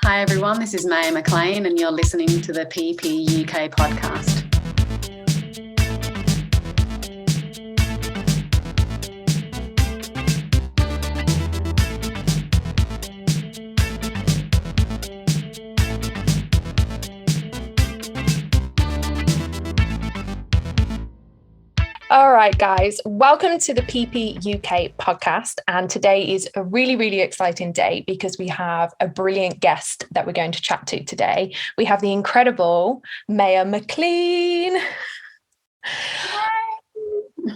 Hi everyone, this is Maya McClean and you're listening to the PPUK podcast. All right, guys, welcome to the PPUK podcast. And today is a really exciting day because we have a brilliant guest that we're going to chat to today. We have the incredible Maya McClean.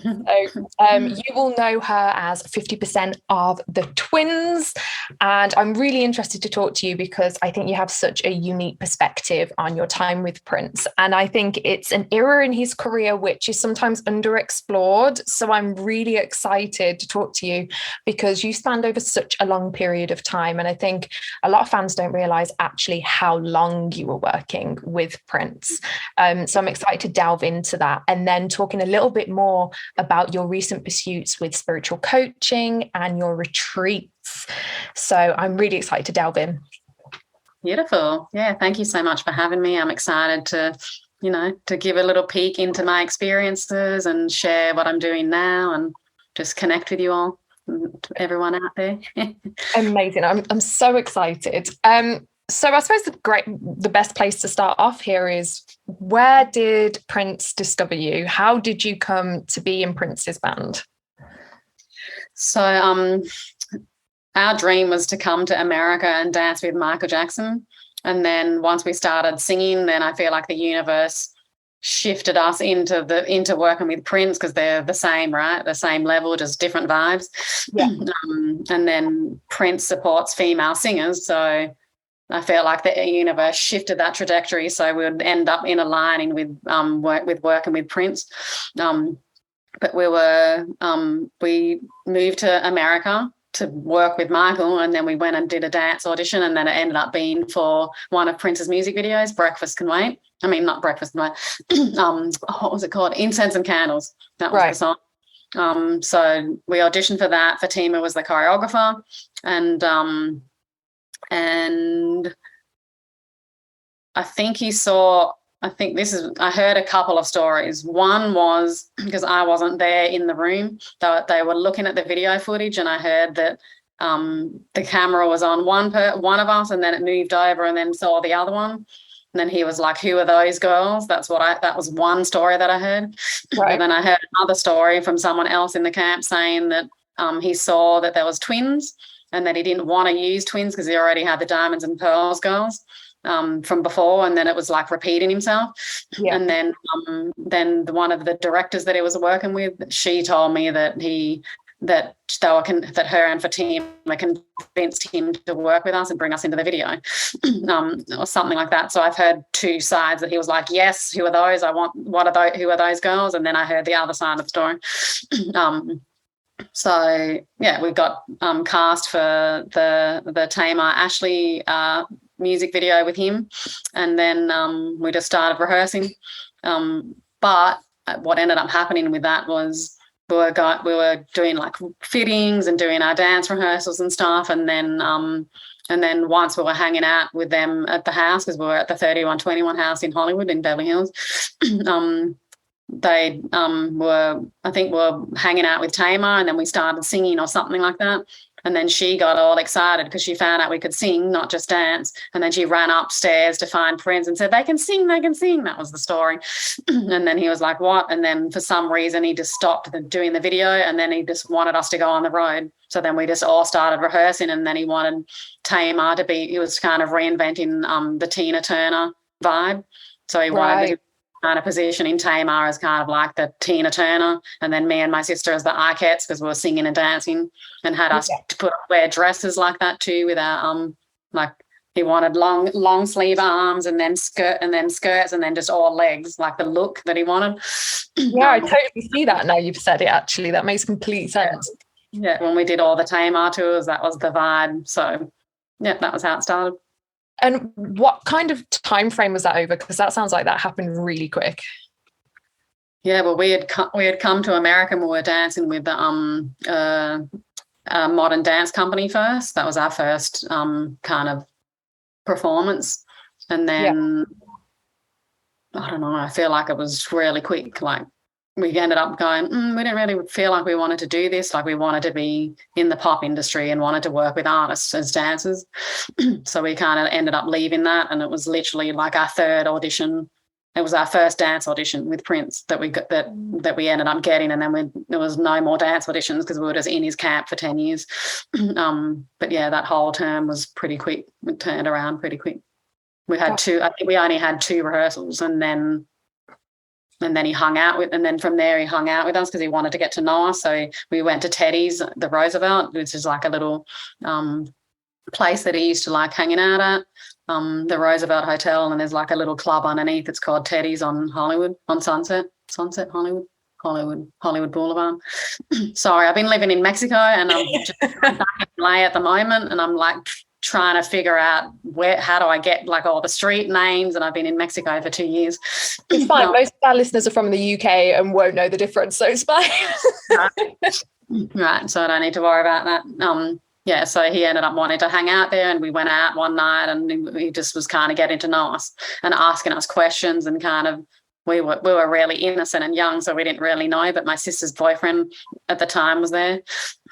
So you will know her as 50% of the twins, and I'm really interested to talk to you because I think you have such a unique perspective on your time with Prince, and I think it's an era in his career which is sometimes underexplored. So I'm really excited to talk to you because you spanned over such a long period of time, and I think a lot of fans don't realize actually how long you were working with Prince. So I'm excited to delve into that and then talking a little bit more about your recent pursuits with spiritual coaching and your retreats. So I'm really excited to delve in. Beautiful. Yeah, thank you so much for having me. I'm excited to give a little peek into my experiences and share what I'm doing now and just connect with you all, everyone out there. Amazing. I'm so excited. So I suppose the best place to start off here is, where did Prince discover you? How did you come to be in Prince's band? So our dream was to come to America and dance with Michael Jackson. And then once we started singing, then I feel like the universe shifted us into working with Prince because they're the same, right? The same level, just different vibes. Yeah. And then Prince supports female singers. So I felt like the universe shifted that trajectory, so we would end up in aligning with working with Prince. But we moved to America to work with Michael, and then we went and did a dance audition, and then it ended up being for one of Prince's music videos, Breakfast Can Wait. I mean, not Breakfast Can Wait. What was it called? Incense and Candles. That was right. The song. So we auditioned for that. Fatima was the choreographer, and I heard a couple of stories. One was because I wasn't there in the room. They were looking at the video footage, and I heard that the camera was on one of us, and then it moved over and then saw the other one. And then he was like, "Who are those girls?" That was one story that I heard. Right. And then I heard another story from someone else in the camp saying that he saw that there was twins, and that he didn't want to use twins because he already had the Diamonds and Pearls girls from before, and then it was like repeating himself. Yeah. And then one of the directors that he was working with, she told me that her and Fatima convinced him to work with us and bring us into the video, or something like that. So I've heard two sides, that he was like, "Yes, who are those? Who are those girls?" And then I heard the other side of the story. So yeah, we got cast for the Tamar Ashley music video with him, and then we just started rehearsing. But what ended up happening with that was we were doing like fittings and doing our dance rehearsals and stuff, and then once we were hanging out with them at the house, because we were at the 3121 house in Hollywood in Beverly Hills. They were hanging out with Tamar, and then we started singing or something like that. And then she got all excited because she found out we could sing, not just dance. And then she ran upstairs to find Prince and said, they can sing. That was the story. And then he was like, "What?" And then for some reason he just stopped doing the video, and then he just wanted us to go on the road. So then we just all started rehearsing, and then he wanted Tamar he was kind of reinventing the Tina Turner vibe. So he wanted to kind of positioning Tamar as kind of like the Tina Turner, and then me and my sister as the Ikettes, because we were singing and dancing, and had us to wear dresses like that too, with our like he wanted long sleeve arms, and then skirts, and then just all legs, like the look that he wanted. Yeah, I totally see that now you've said it. Actually, that makes complete sense. Yeah, when we did all the Tamar tours, that was the vibe. So yeah, that was how it started. And what kind of time frame was that over? Because that sounds like that happened really quick. Yeah, well, we had come to America, and we were dancing with a modern dance company first. That was our first kind of performance. And then, I don't know, I feel like it was really quick. Like, we ended up going, we didn't really feel like we wanted to do this. Like, we wanted to be in the pop industry and wanted to work with artists as dancers. So we kind of ended up leaving that, and it was literally like our third audition. It was our first dance audition with Prince that we got, that we ended up getting, and then there was no more dance auditions because we were just in his camp for 10 years. But yeah, that whole term was pretty quick. It turned around pretty quick. We had I think we only had 2 rehearsals, and then he hung out with, and then from there he hung out with us because he wanted to get to know us. So we went to Teddy's, the Roosevelt, which is like a little place that he used to like hanging out at, the Roosevelt Hotel, and there's like a little club underneath. It's called Teddy's on Hollywood, on Sunset Hollywood Boulevard. Sorry, I've been living in Mexico, and I'm just back in LA at the moment, and I'm like trying to figure out how do I get like all the street names, and I've been in Mexico for 2 years. It's fine. Most of our listeners are from the UK and won't know the difference, so it's fine. Right, so I don't need to worry about that. Yeah, so he ended up wanting to hang out there, and we went out one night, and he just was kind of getting to know us and asking us questions, and kind of we were really innocent and young, so we didn't really know. But my sister's boyfriend at the time was there,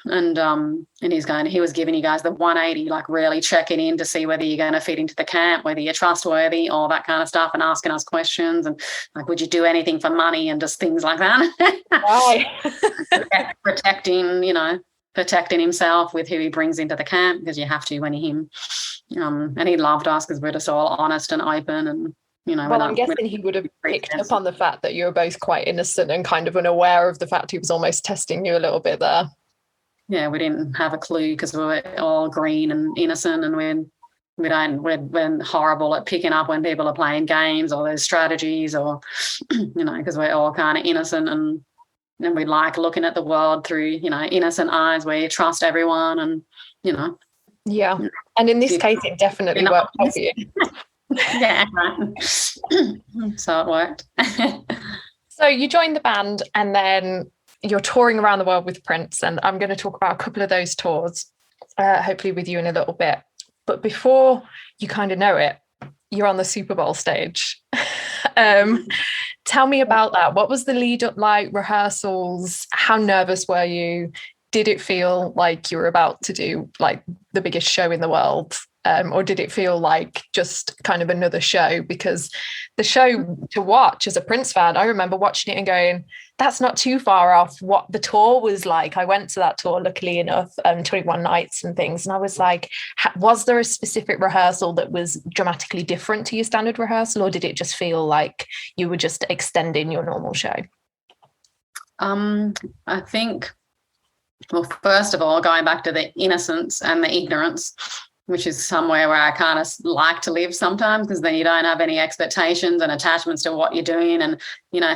and he was giving you guys the 180, like really checking in to see whether you're going to fit into the camp, whether you're trustworthy, all that kind of stuff, and asking us questions, and like, would you do anything for money, and just things like that. Right. Protecting himself with who he brings into the camp, because you have to when you're him. And he loved us because we're just all honest and open, and well, I'm guessing he would have picked up on the fact that you were both quite innocent and kind of unaware of the fact he was almost testing you a little bit there. Yeah, we didn't have a clue because we were all green and innocent, and we're horrible at picking up when people are playing games or there's strategies, or because we're all kind of innocent, and we like looking at the world through innocent eyes where you trust everyone, and yeah. And in this case, it definitely worked out for you. Yeah, right. So it worked. So you joined the band, and then you're touring around the world with Prince, and I'm going to talk about a couple of those tours, hopefully with you in a little bit. But before you kind of know it, you're on the Super Bowl stage. Tell me about that. What was the lead up like? Rehearsals? How nervous were you? Did it feel like you were about to do like the biggest show in the world? Or did it feel like just kind of another show? Because the show to watch as a Prince fan, I remember watching it and going, that's not too far off what the tour was like. I went to that tour, luckily enough, 21 nights and things. And I was like, was there a specific rehearsal that was dramatically different to your standard rehearsal? Or did it just feel like you were just extending your normal show? I think, well, first of all, going back to the innocence and the ignorance, which is somewhere where I kind of like to live sometimes, because then you don't have any expectations and attachments to what you're doing. And,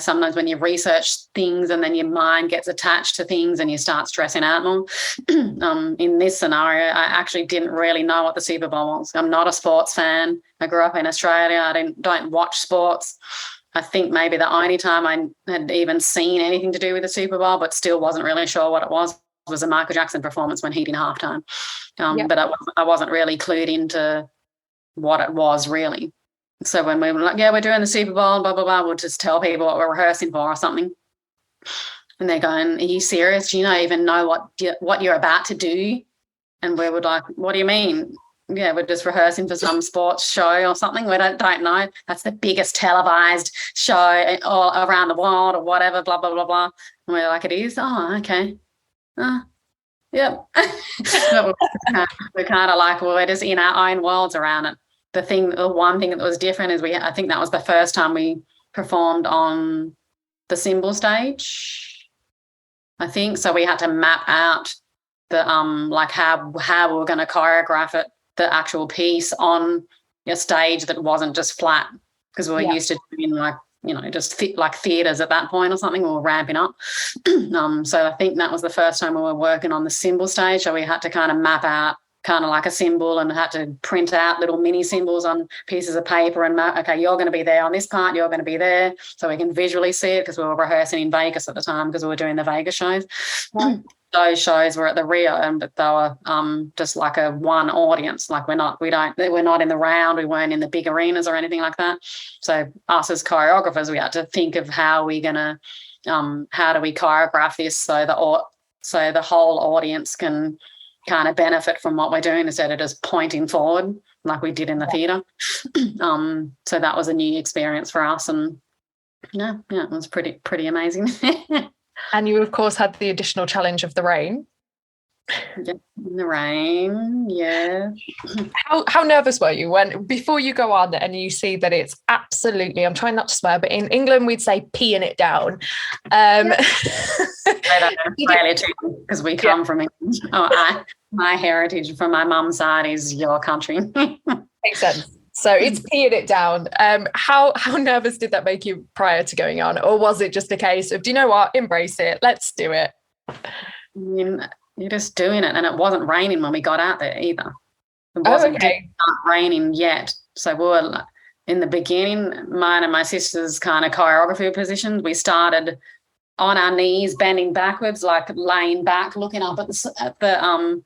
sometimes when you research things and then your mind gets attached to things and you start stressing out more. In this scenario, I actually didn't really know what the Super Bowl was. I'm not a sports fan. I grew up in Australia. I don't watch sports. I think maybe the only time I had even seen anything to do with the Super Bowl, but still wasn't really sure what it was a Michael Jackson performance when he did halftime. But I wasn't really clued into what it was really. So when we were like, we're doing the Super Bowl, blah, blah, blah, we'll just tell people what we're rehearsing for or something. And they're going, are you serious? Do you not even know what you're about to do? And we were like, what do you mean? Yeah, we're just rehearsing for some sports show or something. We don't know. That's the biggest televised show all around the world or whatever, blah, blah, blah, blah. And we're like, it is? Oh, okay. Yep. We're kind of like, we're just in our own worlds around it. The one thing that was different is I think that was the first time we performed on the cymbal stage, I think. So we had to map out the like how we were going to choreograph it, the actual piece on a stage that wasn't just flat, because we were used to doing like, just like theatres at that point or something, or ramping up. So I think that was the first time we were working on the cymbal stage. So we had to kind of map out kind of like a symbol, and had to print out little mini symbols on pieces of paper and map, okay, you're going to be there on this part, you're going to be there, so we can visually see it, because we were rehearsing in Vegas at the time because we were doing the Vegas shows. Right. those shows were at the Rio, and but they were just like a one audience. Like we're not in the round. We weren't in the big arenas or anything like that. So us as choreographers, we had to think of how do we choreograph this so the whole audience can kind of benefit from what we're doing instead of just pointing forward like we did in the theatre. So that was a new experience for us, and yeah, it was pretty amazing. And you, of course, had the additional challenge of the rain. Yeah, the rain, yeah. How nervous were you before you go on and you see that it's absolutely, I'm trying not to swear, but in England we'd say peeing it down. Australia too, because we come from England. My heritage from my mum's side is your country. Makes sense. So it's peeing it down. How nervous did that make you prior to going on? Or was it just a case of, do you know what, embrace it, let's do it? You're just doing it. And it wasn't raining when we got out there either. It didn't start raining yet. So we were in the beginning, mine and my sister's kind of choreography positions. We started on our knees, bending backwards, like laying back, looking up at the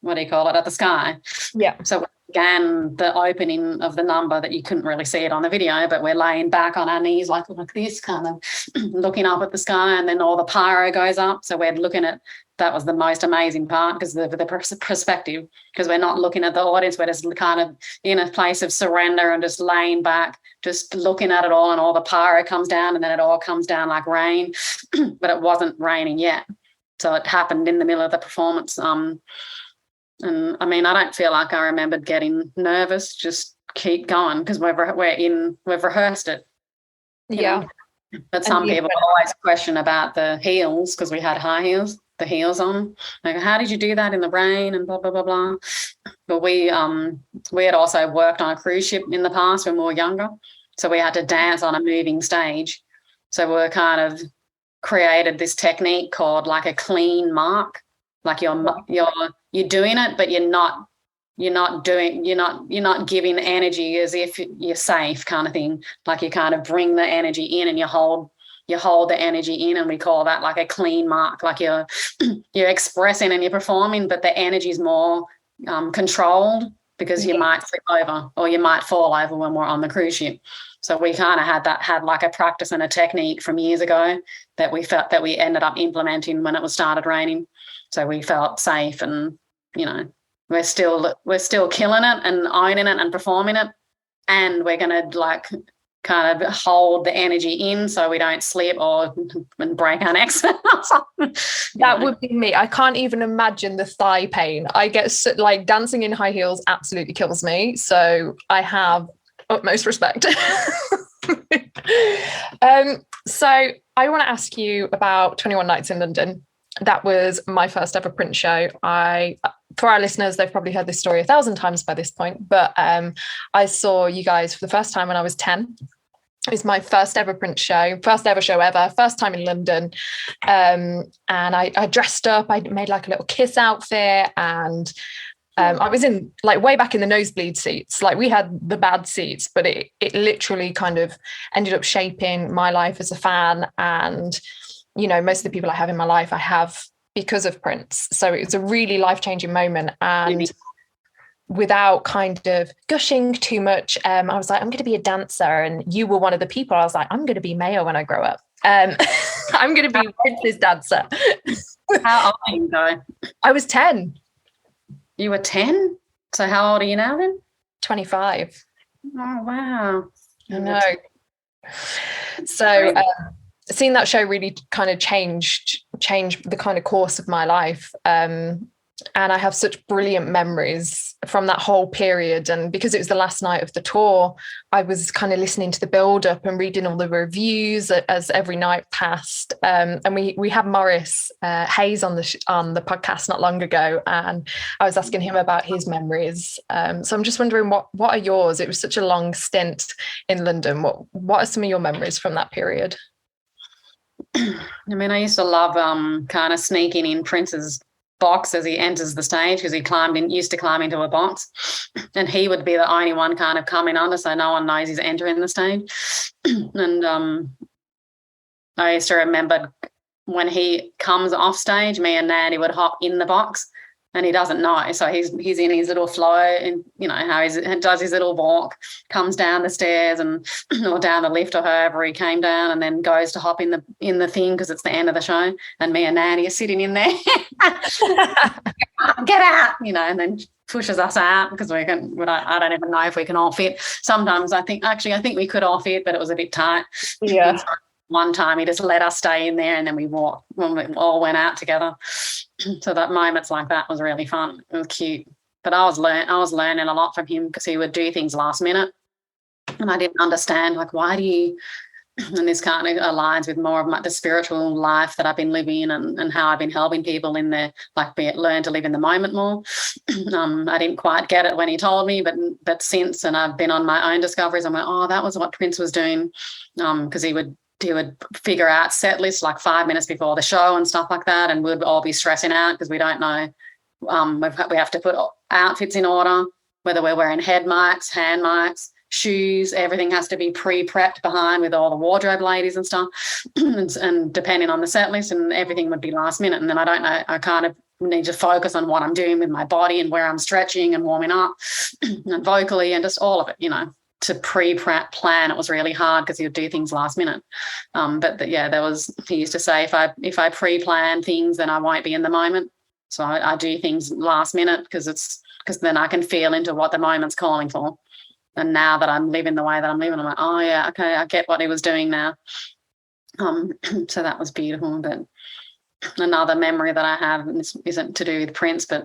what do you call it, at the sky. Yeah. So we began the opening of the number that you couldn't really see it on the video, but we're laying back on our knees like this, kind of looking up at the sky, and then all the pyro goes up. So we're looking at, that was the most amazing part, because the perspective, because we're not looking at the audience, we're just kind of in a place of surrender and just laying back, just looking at it all, and all the pyro comes down, and then it all comes down like rain. But it wasn't raining yet. So it happened in the middle of the performance. And I mean, I don't feel like I remembered getting nervous, just keep going, because we've rehearsed it. Yeah. Know? But some people always question about the heels, because we had high heels, the heels on. Like, how did you do that in the rain and blah, blah, blah, blah. But we had also worked on a cruise ship in the past when we were younger. So we had to dance on a moving stage. So we were kind of created this technique called like a clean mark. Like you're doing it, but you're not giving energy as if you're safe, kind of thing. Like you kind of bring the energy in and you hold the energy in, and we call that like a clean mark. Like you're expressing and you're performing, but the energy is more controlled, because you might slip over or you might fall over when we're on the cruise ship. So we kind of had like a practice and a technique from years ago that we felt that we ended up implementing when it was started raining. So we felt safe, and we're still killing it and owning it and performing it, and we're going to like kind of hold the energy in so we don't slip and break our necks. That would be me. I can't even imagine the thigh pain. I get like dancing in high heels absolutely kills me. So I have utmost respect. So I want to ask you about 21 Nights in London. That was my first ever print show. For our listeners, they've probably heard this story 1,000 times by this point, but I saw you guys for the first time when I was 10. It was my first ever print show, first ever show ever, first time in London. And I dressed up, I made like a little Kiss outfit, and I was in like way back in the nosebleed seats. Like we had the bad seats, but it literally kind of ended up shaping my life as a fan. And most of the people I have in my life, I have because of Prince. So it was a really life-changing moment. And without kind of gushing too much, I was like, I'm going to be a dancer. And you were one of the people. I was like, I'm going to be Maya when I grow up. I'm going to be Prince's dancer. How old are you though? I was 10. You were 10? So how old are you now then? 25. Oh, wow. I know. So seeing that show really kind of changed the kind of course of my life. And I have such brilliant memories from that whole period. And because it was the last night of the tour, I was kind of listening to the build up and reading all the reviews as every night passed. And we had Maurice Hayes on the podcast not long ago, and I was asking him about his memories. So I'm just wondering, what are yours? It was such a long stint in London. What are some of your memories from that period? I mean, I used to love kind of sneaking in Prince's box as he enters the stage, because he used to climb into a box, and he would be the only one kind of coming under, so no one knows he's entering the stage. And I used to remember when he comes off stage, me and Nandy would hop in the box, and he doesn't know. So he's in his little flow, and you know how he does his little walk, comes down the stairs and or down the lift or however he came down, and then goes to hop in the thing because it's the end of the show, and me and Nandy are sitting in there. Get out, you know, and then pushes us out because I don't even know if we can all fit. Sometimes I think we could all fit, but it was a bit tight. Yeah. So one time he just let us stay in there, and then we walked when we all went out together. So that moments like that was really fun. It was cute. But I was learning a lot from him because he would do things last minute, and I didn't understand, like, why do you, and this kind of aligns with more of the spiritual life that I've been living and how I've been helping people in their, like, learn to live in the moment more. I didn't quite get it when he told me, but since, and I've been on my own discoveries, I'm like, oh, that was what Prince was doing, because he would figure out set lists like 5 minutes before the show and stuff like that, and we'd all be stressing out because we don't know. We have to put outfits in order, whether we're wearing head mics, hand mics, shoes, everything has to be pre-prepped behind with all the wardrobe ladies and stuff, and depending on the set list, and everything would be last minute. And then I don't know, I kind of need to focus on what I'm doing with my body and where I'm stretching and warming up and vocally and just all of it, you know. To pre-prep plan, it was really hard because he would do things last minute. He used to say, if I pre-plan things, then I won't be in the moment. So I do things last minute because then I can feel into what the moment's calling for. And now that I'm living the way that I'm living, I'm like, oh yeah, okay, I get what he was doing now. So that was beautiful. But another memory that I have, and this isn't to do with Prince, but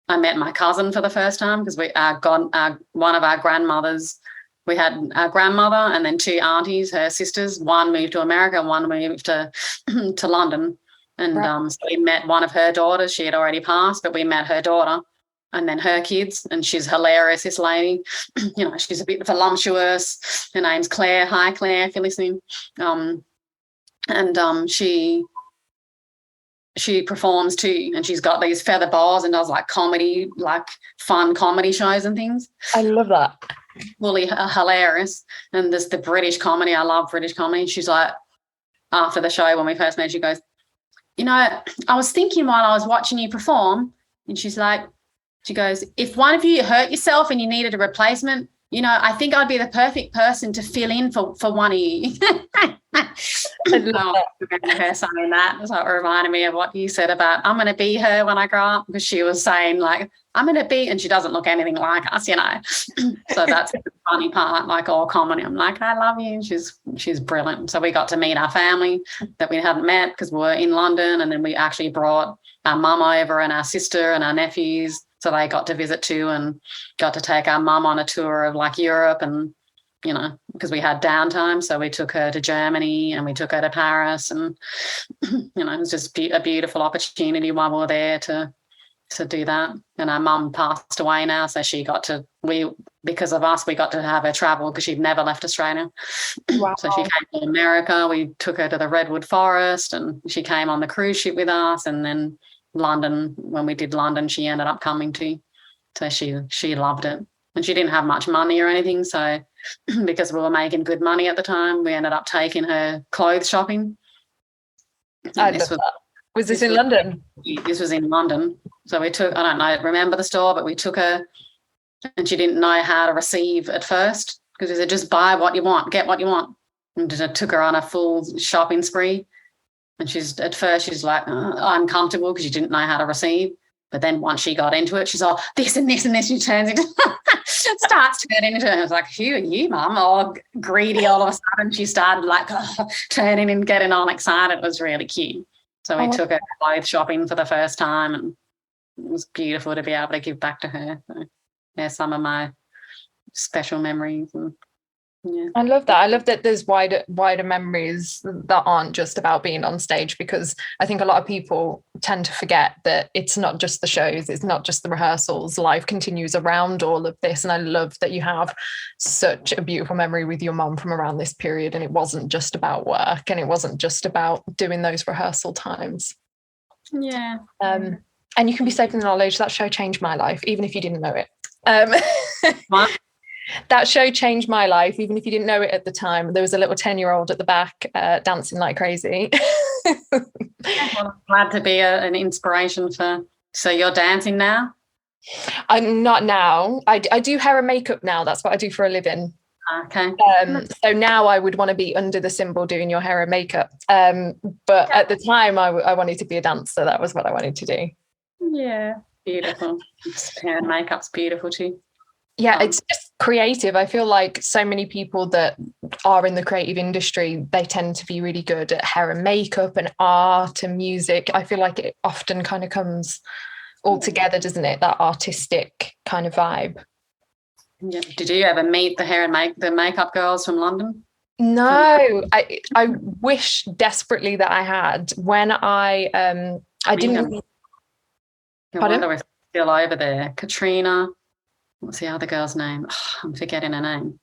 I met my cousin for the first time because one of our grandmothers, we had our grandmother and then two aunties, her sisters. One moved to America, one moved to London. And right. So we met one of her daughters. She had already passed, but we met her daughter and then her kids. And she's hilarious, this lady. You know, she's a bit voluptuous. Her name's Claire. Hi, Claire, if you're listening. She performs too, and she's got these feather boas and does like comedy, like fun comedy shows and things. I love that. Really hilarious. And there's the British comedy. I love British comedy. She's like, after the show when we first met, she goes, you know, I was thinking while I was watching you perform, and she goes, if one of you hurt yourself and you needed a replacement, you know, I think I'd be the perfect person to fill in for one of you. I love her saying that. So it reminded me of what you said about I'm going to be her when I grow up, because she was saying, like, I'm going to be, and she doesn't look anything like us, you know. So that's the funny part, like all comedy. I'm like, I love you. She's brilliant. So we got to meet our family that we hadn't met because we were in London, and then we actually brought our mum over and our sister and our nephews. So they got to visit too, and got to take our mum on a tour of like Europe, and, you know, because we had downtime. So we took her to Germany and we took her to Paris, and, you know, it was just a beautiful opportunity while we were there to do that. And our mum passed away now. So because of us, we got to have her travel because she'd never left Australia. Wow. So she came to America. We took her to the Redwood Forest, and she came on the cruise ship with us. And then London, when we did London, she ended up coming too. So she loved it. And she didn't have much money or anything. So because we were making good money at the time, we ended up taking her clothes shopping. Was this in London? This was in London. So we took, I don't know, remember the store, but we took her, and she didn't know how to receive at first, because we said, just buy what you want, get what you want. And just took her on a full shopping spree. And at first she's like, uncomfortable because she didn't know how to receive. But then once she got into it, she's all, this and this and this. She turns into, starts turning into it. I was like, who are you, Mum? All greedy all of a sudden. She started like turning and getting all excited. It was really cute. So we took her clothes shopping for the first time, and it was beautiful to be able to give back to her. So, yeah, some of my special memories. And, yeah. I love that. I love that there's wider memories that aren't just about being on stage, because I think a lot of people tend to forget that it's not just the shows, it's not just the rehearsals. Life continues around all of this. And I love that you have such a beautiful memory with your mum from around this period, and it wasn't just about work, and it wasn't just about doing those rehearsal times. Yeah. And you can be safe in the knowledge that show changed my life, even if you didn't know it. What? That show changed my life, even if you didn't know it at the time. There was a little 10-year-old at the back dancing like crazy. Well, I'm glad to be an inspiration for. So you're dancing now? I'm not now. I do hair and makeup now. That's what I do for a living. Okay. So now I would want to be under the symbol doing your hair and makeup. But at the time, I wanted to be a dancer. That was what I wanted to do. Yeah, beautiful. Hair and makeup's beautiful too. Yeah, it's just creative. I feel like so many people that are in the creative industry, they tend to be really good at hair and makeup and art and music. I feel like it often kind of comes all together, doesn't it? That artistic kind of vibe. Yeah. Did you ever meet the hair and the makeup girls from London? No, I wish desperately that I had. When I didn't. Pardon? We're still over there. Katrina. What's the other girl's name? Oh, I'm forgetting her name.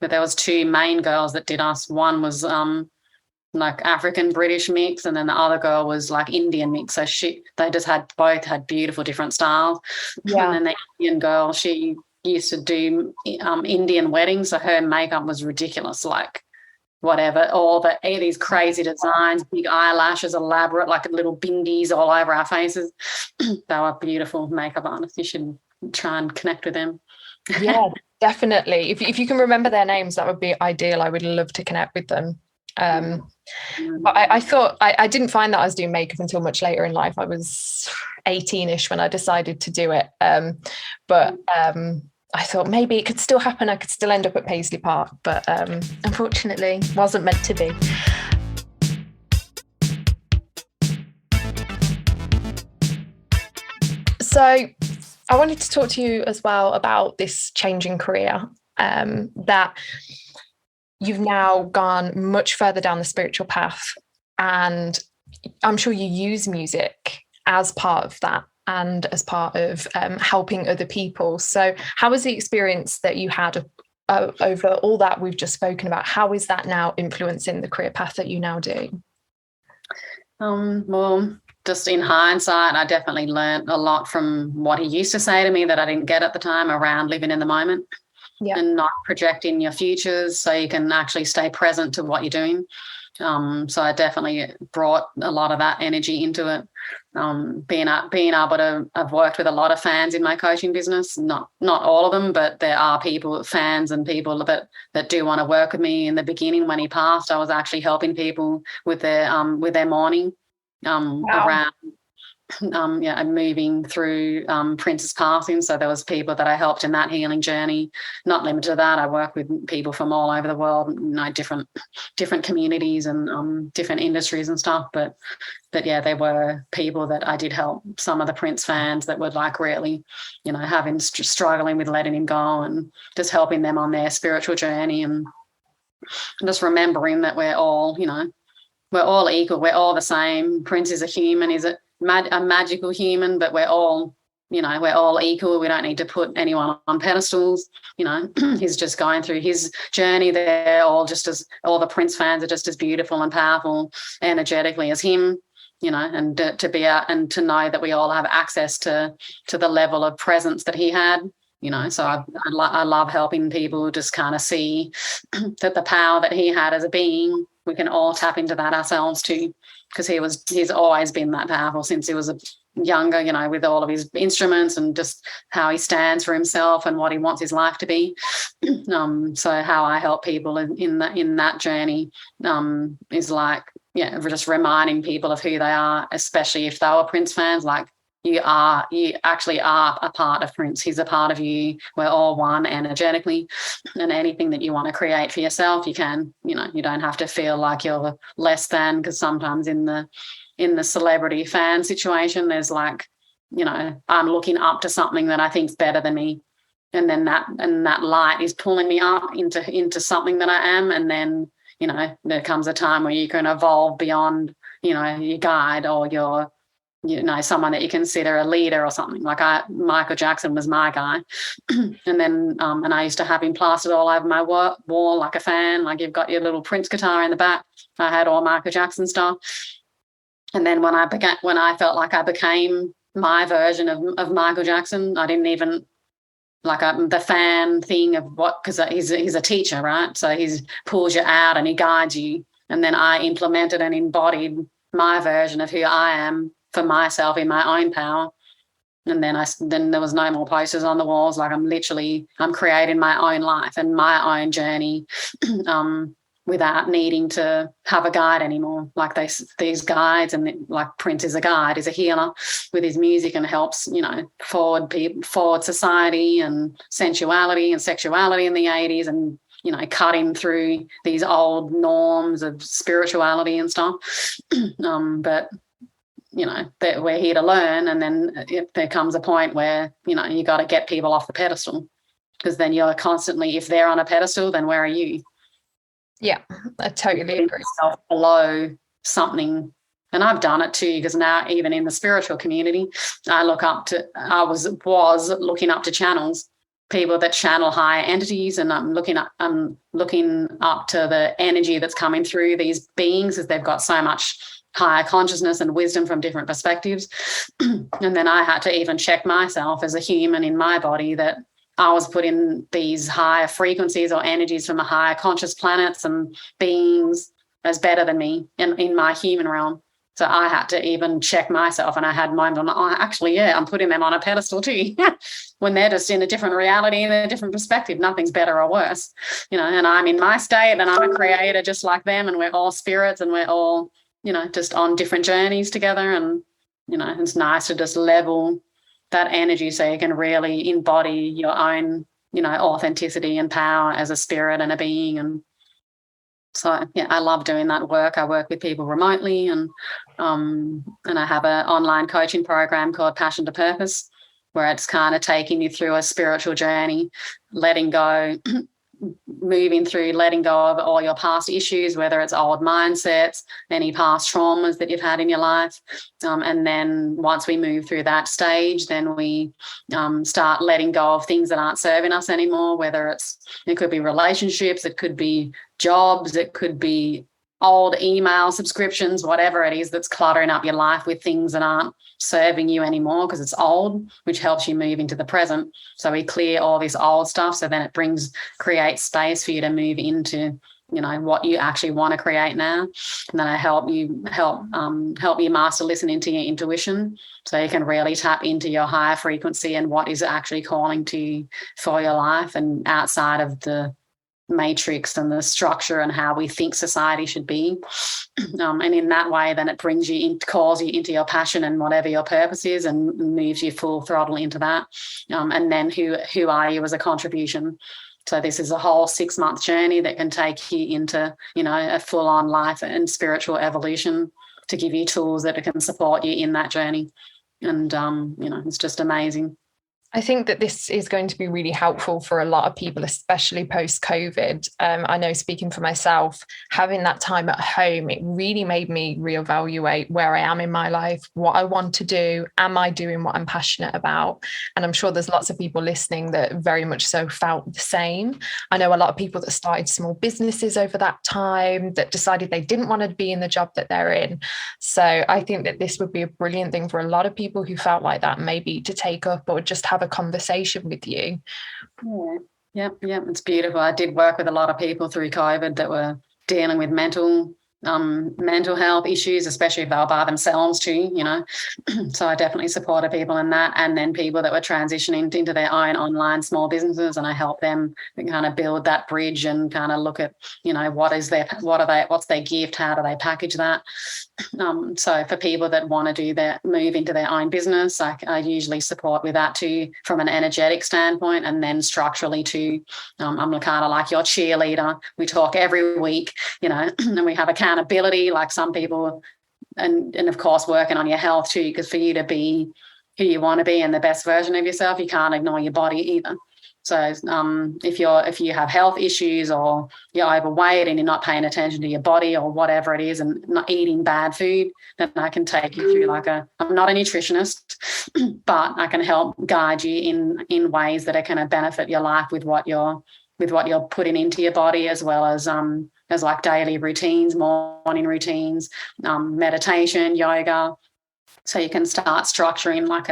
But there was two main girls that did us. One was like African British mix, and then the other girl was like Indian mix. So they just both had beautiful different styles. Yeah. And then the Indian girl, she used to do Indian weddings, so her makeup was ridiculous, like whatever, all these crazy designs, big eyelashes, elaborate, like little bindies all over our faces. They were beautiful makeup artists. You should try and connect with them. Yeah, definitely. If you can remember their names, that would be ideal. I would love to connect with them. But I thought I didn't find that I was doing makeup until much later in life. I was 18-ish when I decided to do it. But I thought maybe it could still happen. I could still end up at Paisley Park, but unfortunately wasn't meant to be. So I wanted to talk to you as well about this changing career, that you've now gone much further down the spiritual path, and I'm sure you use music as part of that and as part of helping other people. So how was the experience that you had over all that we've just spoken about? How is that now influencing the career path that you now do? Well, just in hindsight, I definitely learned a lot from what he used to say to me that I didn't get at the time around living in the moment. Yeah. And not projecting your futures, so you can actually stay present to what you're doing. So I definitely brought a lot of that energy into it. Being able to, I've worked with a lot of fans in my coaching business, not all of them, but there are fans and people that do want to work with me. In the beginning, when he passed, I was actually helping people with their mourning around. And moving through Prince's passing. So there was people that I helped in that healing journey. Not limited to that, I work with people from all over the world, different communities and different industries and stuff. But yeah, there were people that I did help. Some of the Prince fans that were like really, struggling with letting him go, and just helping them on their spiritual journey, and just remembering that we're all equal. We're all the same. Prince is a human. He's a magical human, but we're all equal. We don't need to put anyone on pedestals. He's just going through his journey. They're all the Prince fans are just as beautiful and powerful energetically as him. And to be out and to know that we all have access to the level of presence that he had. So I love helping people just kind of see that the power that he had as a being, we can all tap into that ourselves too, because he's always been that powerful since he was younger, with all of his instruments and just how he stands for himself and what he wants his life to be. So how I help people in that journey is like, we're just reminding people of who they are, especially if they were Prince fans. Like, you actually are a part of Prince. He's a part of you. We're all one energetically, and anything that you want to create for yourself, you can. You don't have to feel like you're less than, because sometimes in the celebrity fan situation, there's like, I'm looking up to something that I think's better than me, and then that light is pulling me up into something that I am, and then there comes a time where you can evolve beyond your guide or your someone that you consider a leader or something. Like Michael Jackson was my guy. And then, and I used to have him plastered all over my wall like a fan, like you've got your little Prince guitar in the back. I had all Michael Jackson stuff. And then when I felt like I became my version of Michael Jackson, I didn't even like the fan thing of what, because he's a teacher, right? So he pulls you out and he guides you. And then I implemented and embodied my version of who I am for myself in my own power. And then there was no more posters on the walls. Like I'm creating my own life and my own journey without needing to have a guide anymore. Like these guides, and like Prince is a guide, is a healer with his music and helps, forward society and sensuality and sexuality in the 80s, and cutting through these old norms of spirituality and stuff. But that we're here to learn, and then there comes a point where you got to get people off the pedestal, because then you're constantly, if they're on a pedestal, then where are you? Yeah, I totally agree. Below something. And I've done it too, because now even in the spiritual community, I was looking up to channels, people that channel higher entities, and I'm looking up to the energy that's coming through these beings, as they've got so much higher consciousness and wisdom from different perspectives. And then I had to even check myself as a human in my body, that I was putting these higher frequencies or energies from a higher conscious planets and beings as better than me in my human realm. So I had to even check myself, and I had moments on, I'm putting them on a pedestal too, when they're just in a different reality and a different perspective. Nothing's better or worse, and I'm in my state, and I'm a creator just like them, and we're all spirits, and we're all, just on different journeys together. And, it's nice to just level that energy so you can really embody your own, authenticity and power as a spirit and a being. And so, yeah, I love doing that work. I work with people remotely, and I have an online coaching program called Passion to Purpose, where it's kind of taking you through a spiritual journey, letting go of all your past issues, whether it's old mindsets, any past traumas that you've had in your life. And then once we move through that stage, then we start letting go of things that aren't serving us anymore, whether it could be relationships, it could be jobs, it could be old email subscriptions, whatever it is that's cluttering up your life with things that aren't serving you anymore because it's old, which helps you move into the present. So we clear all this old stuff, so then it creates space for you to move into what you actually want to create now. And then I help you master listening to your intuition, so you can really tap into your higher frequency and what is actually calling to you for your life, and outside of the matrix and the structure and how we think society should be. And in that way, then it calls you into your passion and whatever your purpose is, and moves you full throttle into that. And then who are you as a contribution? So this is a whole 6-month journey that can take you into, a full-on life and spiritual evolution, to give you tools that can support you in that journey. And, it's just amazing. I think that this is going to be really helpful for a lot of people, especially post-COVID. I know, speaking for myself, having that time at home, it really made me reevaluate where I am in my life, what I want to do, am I doing what I'm passionate about? And I'm sure there's lots of people listening that very much so felt the same. I know a lot of people that started small businesses over that time, that decided they didn't want to be in the job that they're in. So I think that this would be a brilliant thing for a lot of people who felt like that, maybe to take up or just have a conversation with you. Yeah, it's beautiful. I did work with a lot of people through COVID that were dealing with mental health issues, especially if they were by themselves too, So I definitely supported people in that. And then people that were transitioning into their own online small businesses, and I helped them kind of build that bridge and kind of look at, what's their gift, how do they package that? So for people that want to move into their own business, I usually support with that too, from an energetic standpoint, and then structurally too. I'm kind of like your cheerleader. We talk every week, and we have accountability, like some people, and of course working on your health too, because for you to be who you want to be and the best version of yourself, you can't ignore your body either. So if you have health issues, or you're overweight and you're not paying attention to your body or whatever it is, and not eating bad food, then I can take you through I'm not a nutritionist, but I can help guide you in ways that are going to benefit your life with what you're putting into your body, as well as like daily routines, morning routines, meditation, yoga. So you can start structuring like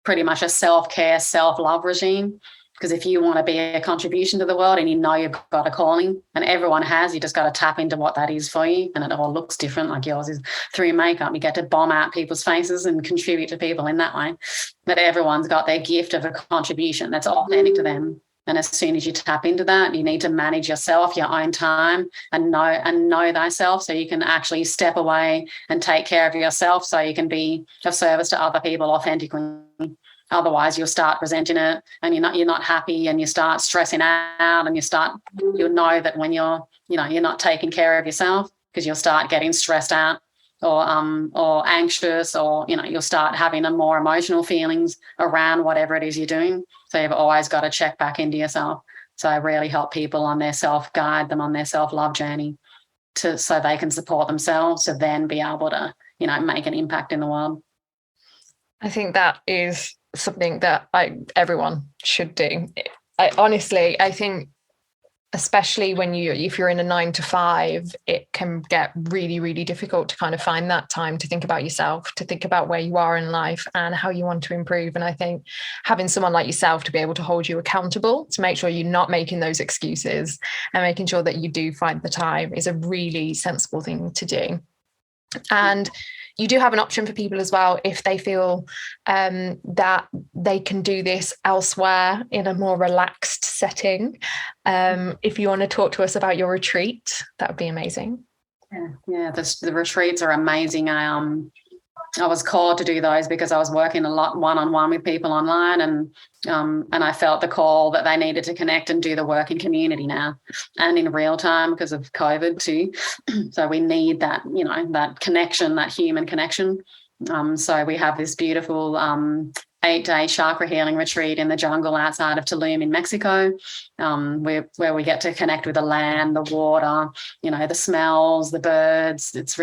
pretty much a self-care, self-love regime. Because if you want to be a contribution to the world and you know you've got a calling, and everyone has, you just got to tap into what that is for you. And it all looks different. Like yours is through makeup. You get to bomb out people's faces and contribute to people in that way. But everyone's got their gift of a contribution that's authentic to them. And as soon as you tap into that, you need to manage yourself, your own time, and know thyself, so you can actually step away and take care of yourself, so you can be of service to other people authentically. Otherwise, you'll start resenting it, and you're not happy, and you start stressing out, and you'll know that when you're not taking care of yourself, because you'll start getting stressed out or anxious, or you'll start having a more emotional feelings around whatever it is you're doing. So you've always got to check back into yourself. So I really help people on their guide them on their self-love journey so they can support themselves to then be able to, make an impact in the world. I think that is something that everyone should do. I think especially if you're in a 9-to-5, it can get really, really difficult to kind of find that time to think about yourself, to think about where you are in life and how you want to improve. And I think having someone like yourself to be able to hold you accountable, to make sure you're not making those excuses and making sure that you do find the time, is a really sensible thing to do. And you do have an option for people as well if they feel that they can do this elsewhere in a more relaxed setting. If you want to talk to us about your retreat, that would be amazing. Yeah, the retreats are amazing. I was called to do those because I was working a lot one-on-one with people online, and I felt the call that they needed to connect and do the work in community now and in real time because of COVID too. So we need that, that connection, that human connection. So we have this beautiful 8-day chakra healing retreat in the jungle outside of Tulum in Mexico, where we get to connect with the land, the water, the smells, the birds. It's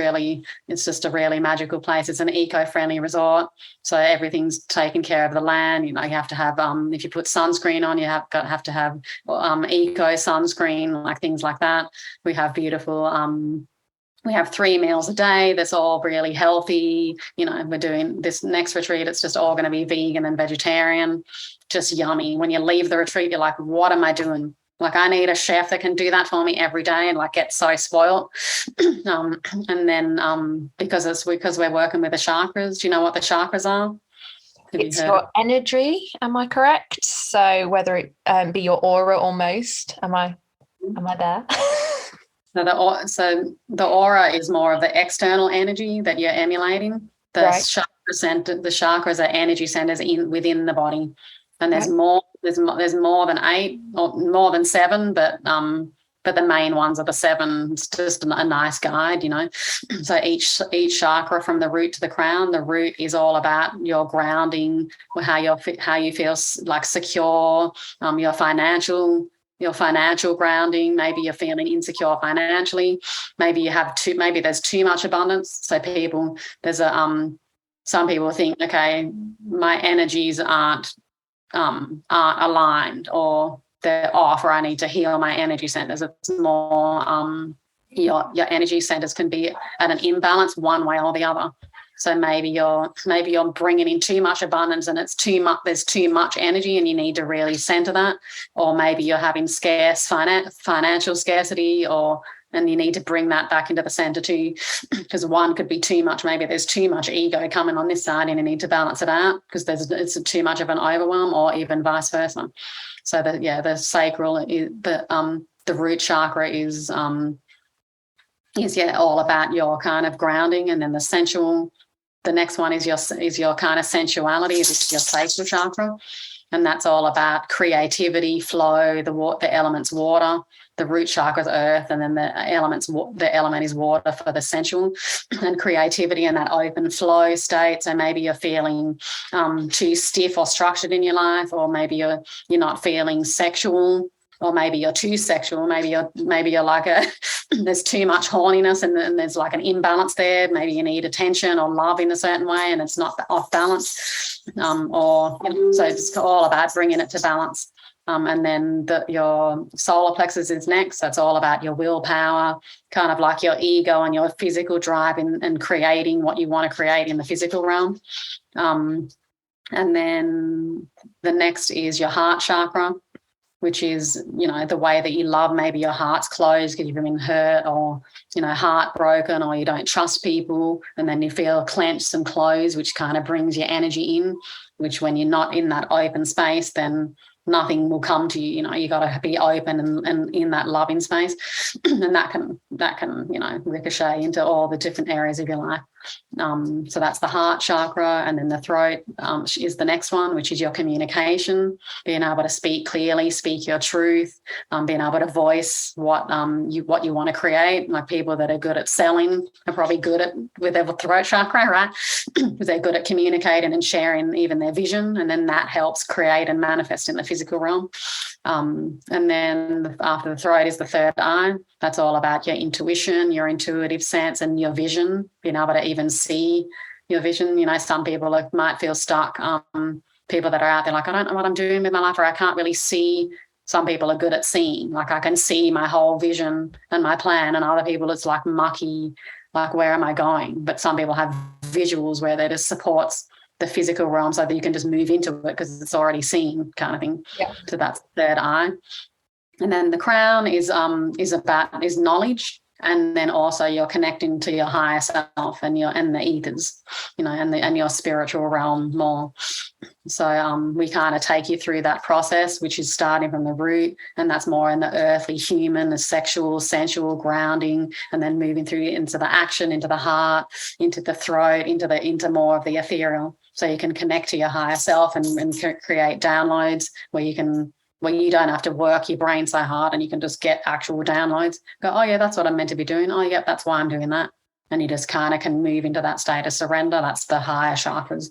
just a really magical place. It's an eco-friendly resort, so everything's taken care of the land. You have to have, if you put sunscreen on, you have to have eco sunscreen, like things like that. We have beautiful. We have 3 meals a day. That's all really healthy. We're doing this next retreat. It's just all going to be vegan and vegetarian, just yummy. When you leave the retreat, you're like, what am I doing? Like, I need a chef that can do that for me every day, and get so spoiled. And then because we're working with the chakras, do you know what the chakras are? It's your energy. Am I correct? So whether it be your aura almost. Am I there? So the aura is more of the external energy that you're emulating. The chakras are energy centers within the body, and there's more. There's more than 8 or more than 7, but the main ones are the 7. It's just a nice guide, So each chakra from the root to the crown. The root is all about your grounding, how you feel like secure, your financial grounding. Maybe you're feeling insecure financially. Maybe there's too much abundance. So some people think, okay, my energies aren't aligned, or they're off, or I need to heal my energy centers. It's more your energy centers can be at an imbalance one way or the other. So maybe you're bringing in too much abundance, and it's too much. There's too much energy, and you need to really center that. Or maybe you're having scarce financial scarcity, and you need to bring that back into the center too, because one could be too much. Maybe there's too much ego coming on this side, and you need to balance it out because it's too much of an overwhelm, or even vice versa. So the sacral, the root chakra is all about your kind of grounding, and then the sensual. The next one is your kind of sensuality. This is your sacral chakra, and that's all about creativity, flow. The element's water. The root chakra is earth, and then the element is water for the sensual and creativity and that open flow state. So maybe you're feeling too stiff or structured in your life, or maybe you're not feeling sexual. Or maybe you're too sexual. Maybe you're like there's too much horniness, and there's like an imbalance there. Maybe you need attention or love in a certain way, and it's not off balance. So it's all about bringing it to balance. And then your solar plexus is next. That's all about your willpower, kind of like your ego and your physical drive and creating what you want to create in the physical realm. And then the next is your heart chakra. which is, the way that you love. Maybe your heart's closed because you've been hurt, or, heartbroken, or you don't trust people, and then you feel clenched and closed, which kind of brings your energy in, which when you're not in that open space, then nothing will come to you. You got to be open and in that loving space. And that can ricochet into all the different areas of your life. So that's the heart chakra. And then the throat is the next one, which is your communication, being able to speak clearly, speak your truth, being able to voice what you want to create. Like people that are good at selling are probably good at with their throat chakra, right? Because they're good at communicating and sharing even their vision, and then that helps create and manifest in the physical realm. And then after the throat is the third eye. That's all about your intuition, your intuitive sense, and your vision, being able to even see your vision. Some people might feel stuck. People that are out there like, I don't know what I'm doing with my life, or I can't really see. Some people are good at seeing, like I can see my whole vision and my plan, and other people it's like mucky, like where am I going? But some people have visuals where they just supports the physical realm so that you can just move into it because it's already seen, kind of thing. Yeah. So that's third eye. And then the crown is knowledge, and then also you're connecting to your higher self and the ethers, and your spiritual realm more. So we kind of take you through that process, which is starting from the root, and that's more in the earthly, human, the sexual, sensual grounding, and then moving through into the action, into the heart, into the throat, into more of the ethereal. So you can connect to your higher self and create downloads where you don't have to work your brain so hard, and you can just get actual downloads. Go, oh yeah, that's what I'm meant to be doing. Oh yeah, that's why I'm doing that. And you just kind of can move into that state of surrender. That's the higher chakras.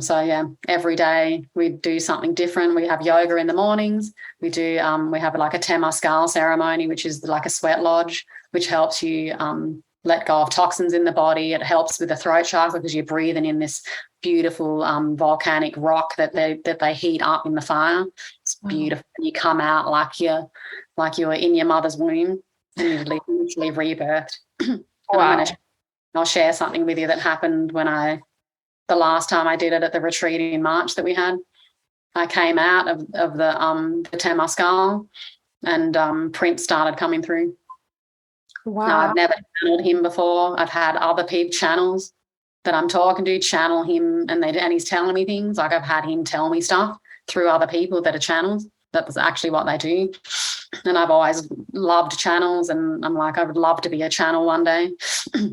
So yeah, every day we do something different. We have yoga in the mornings. We have like a Temazcal ceremony, which is like a sweat lodge, which helps you let go of toxins in the body. It helps with the throat chakra because you're breathing in this beautiful volcanic rock that they heat up in the fire. It's beautiful. Wow. You come out like you were in your mother's womb, and you're literally rebirthed. Wow. I'll share something with you that happened the last time I did it at the retreat in March that we had. I came out of the Temazcal, and Prince started coming through. Wow. Now, I've never channeled him before. I've had other people channels that I'm talking to channel him, and he's telling me things. Like I've had him tell me stuff through other people that are channels. That's actually what they do. And I've always loved channels, and I'm like, I would love to be a channel one day.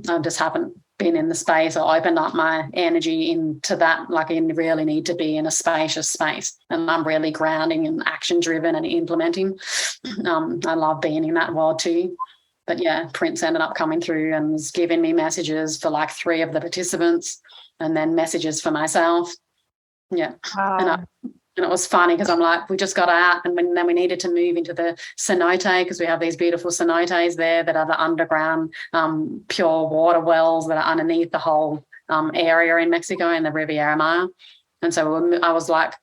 I just haven't been in the space or opened up my energy into that. Like I really need to be in a spacious space, and I'm really grounding and action driven and implementing. I love being in that world too. But yeah, Prince ended up coming through and was giving me messages for like 3 of the participants, and then messages for myself. Yeah. Wow. And it was funny because I'm like, we just got out, and then we needed to move into the cenote because we have these beautiful cenotes there that are the underground pure water wells that are underneath the whole area in Mexico in the Riviera Maya. And so I was like,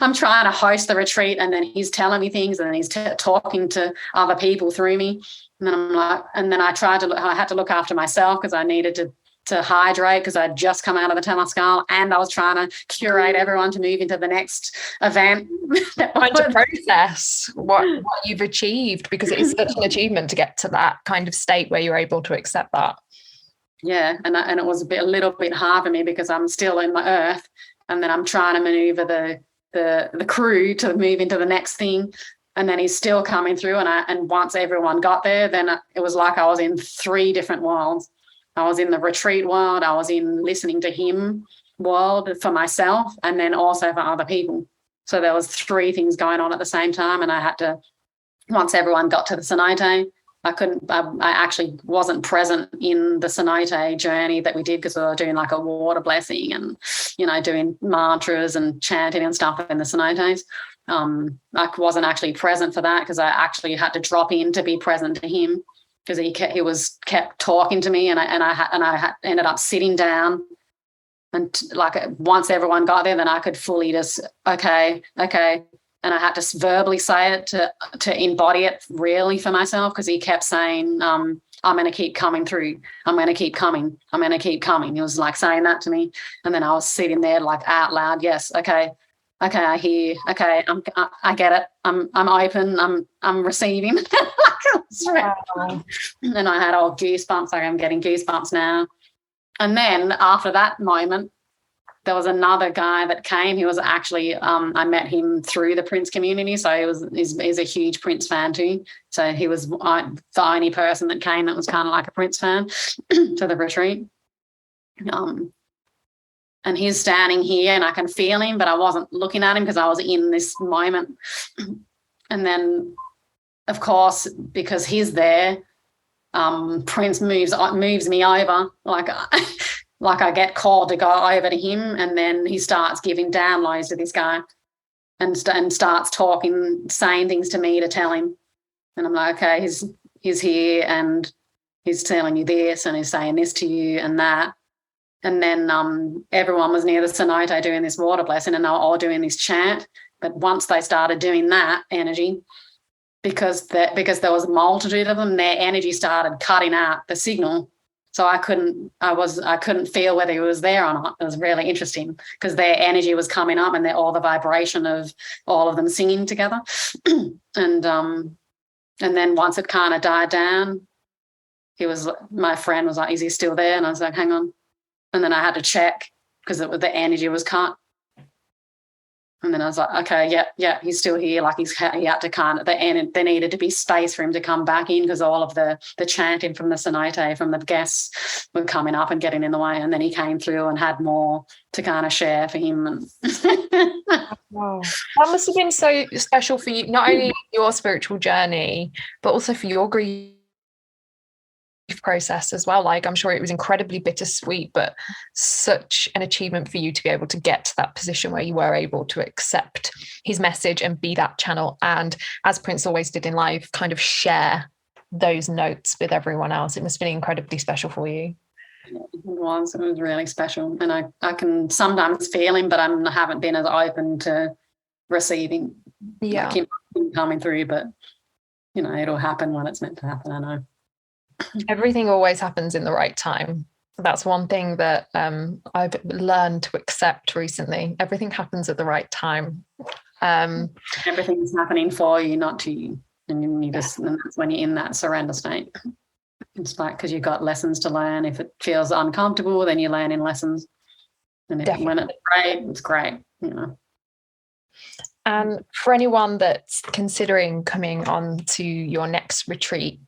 I'm trying to host the retreat, and then he's telling me things, and then he's talking to other people through me. And then I'm like, and then I had to look after myself because I needed to hydrate because I'd just come out of the Temazcal, and I was trying to curate everyone to move into the next event. Trying to process what you've achieved, because it is such an achievement to get to that kind of state where you're able to accept that. Yeah, and it was a little bit hard for me because I'm still in the earth, and then I'm trying to maneuver the crew to move into the next thing. And then he's still coming through, and once everyone got there, then it was like I was in 3 different worlds. I was in the retreat world, I was in listening to him world for myself, and then also for other people. So there was 3 things going on at the same time, and I had to, once everyone got to the cenote, I actually wasn't present in the cenote journey that we did because we were doing like a water blessing and, doing mantras and chanting and stuff in the cenotes. I wasn't actually present for that because I actually had to drop in to be present to him, because he kept talking to me, and I ended up sitting down, and like once everyone got there, then I could fully just okay, and I had to verbally say it to embody it really for myself, because he kept saying, I'm going to keep coming through. I'm going to keep coming. I'm going to keep coming. He was like saying that to me, and then I was sitting there like out loud, yes, okay. okay, I hear. Okay, I get it. I'm open. I'm receiving. Wow. And I had all goosebumps. Like I'm getting goosebumps now. And then after that moment, there was another guy that came. He was actually, I met him through the Prince community. So he's a huge Prince fan too. So he was the only person that came that was kind of like a Prince fan to the retreat. And he's standing here and I can feel him, but I wasn't looking at him because I was in this moment. And then, of course, because he's there, Prince moves me over, like I get called to go over to him, and then he starts giving downloads to this guy and starts talking, saying things to me to tell him. And I'm like, okay, he's here and he's telling you this and he's saying this to you and that. And then everyone was near the cenote doing this water blessing and they were all doing this chant. But once they started doing that energy, because there was a multitude of them, their energy started cutting out the signal. So I couldn't feel whether he was there or not. It was really interesting because their energy was coming up and all the vibration of all of them singing together. And then once it kind of died down, my friend was like, is he still there? And I was like, hang on. And then I had to check because the energy was cut. And then I was like, okay, yeah, he's still here. Like he had to there needed to be space for him to come back in because all of the chanting from the cenote, from the guests were coming up and getting in the way. And then he came through and had more to kind of share for him. And wow. That must have been so special for you, not only your spiritual journey, but also for your grief process as well. Like I'm sure it was incredibly bittersweet, but such an achievement for you to be able to get to that position where you were able to accept his message and be that channel, and as Prince always did in life, kind of share those notes with everyone else. It must have been incredibly special for you. It was really special, and I can sometimes feel him, but I haven't been as open to receiving like him coming through, but it'll happen when it's meant to happen. I know. Everything always happens in the right time. That's one thing that I've learned to accept recently. Everything happens at the right time. Everything's happening for you, not to you. And that's when you're in that surrender state. It's like because you've got lessons to learn. If it feels uncomfortable, then you're learning lessons. And when it's great, it's great, And for anyone that's considering coming on to your next retreat,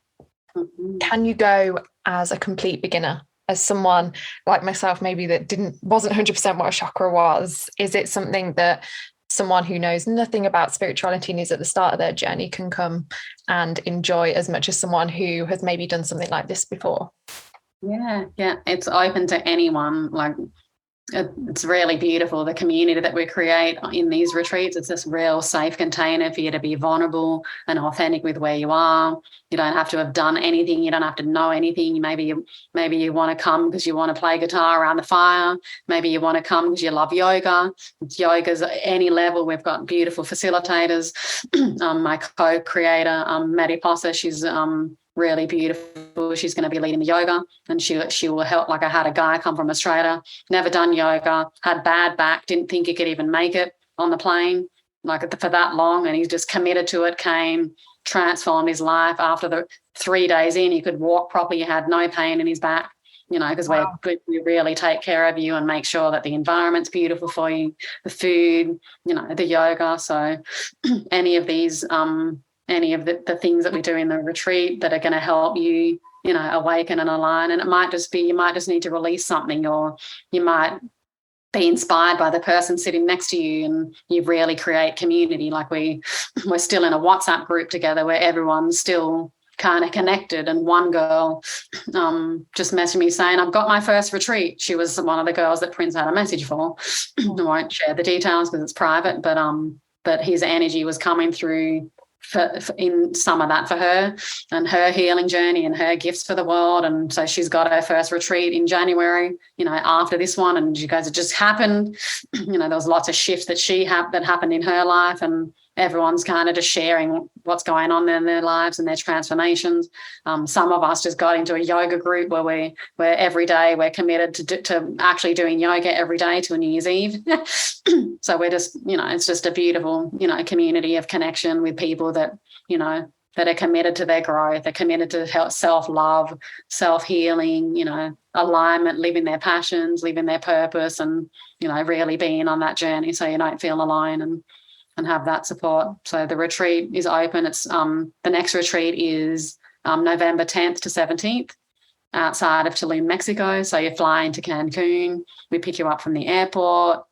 can you go as a complete beginner, as someone like myself maybe that wasn't 100% what a chakra was? Is it something that someone who knows nothing about spirituality and is at the start of their journey can come and enjoy as much as someone who has maybe done something like this before? Yeah, it's open to anyone. Like it's really beautiful, the community that we create in these retreats. It's this real safe container for you to be vulnerable and authentic with where you are. You don't have to have done anything. You don't have to know anything. Maybe you want to come because you want to play guitar around the fire. Maybe you want to come because you love yoga. Yoga's at any level. We've got beautiful facilitators. My co-creator, Maddie Posser, she's really beautiful. She's going to be leading the yoga, and she will help. Like I had a guy come from Australia, never done yoga, had bad back, didn't think he could even make it on the plane for that long, and he's just committed to it, came, transformed his life. After the 3 days in, he could walk properly, he had no pain in his back, because we really take care of you and make sure that the environment's beautiful for you, the food, the yoga. So any of these any of the things that we do in the retreat that are going to help you, awaken and align. And it might just be, you might just need to release something, or you might be inspired by the person sitting next to you, and you really create community. Like we're still in a WhatsApp group together where everyone's still kind of connected. And one girl just messaged me saying, I've got my first retreat. She was one of the girls that Prince had a message for. I won't share the details because it's private, but his energy was coming through in some of that for her and her healing journey and her gifts for the world. And so she's got her first retreat in January, after this one. And you guys, it just happened. There was lots of shifts that that happened in her life, and everyone's kind of just sharing what's going on in their lives and their transformations. Some of us just got into a yoga group where every day we're committed to actually doing yoga every day till New Year's Eve. So we're just, it's just a beautiful, community of connection with people that, that are committed to their growth, they're committed to self-love, self-healing, alignment, living their passions, living their purpose, and, really being on that journey so you don't feel alone and have that support. So the retreat is open. It's the next retreat is November 10th to 17th outside of Tulum, Mexico. So you're flying to Cancun. We pick you up from the airport,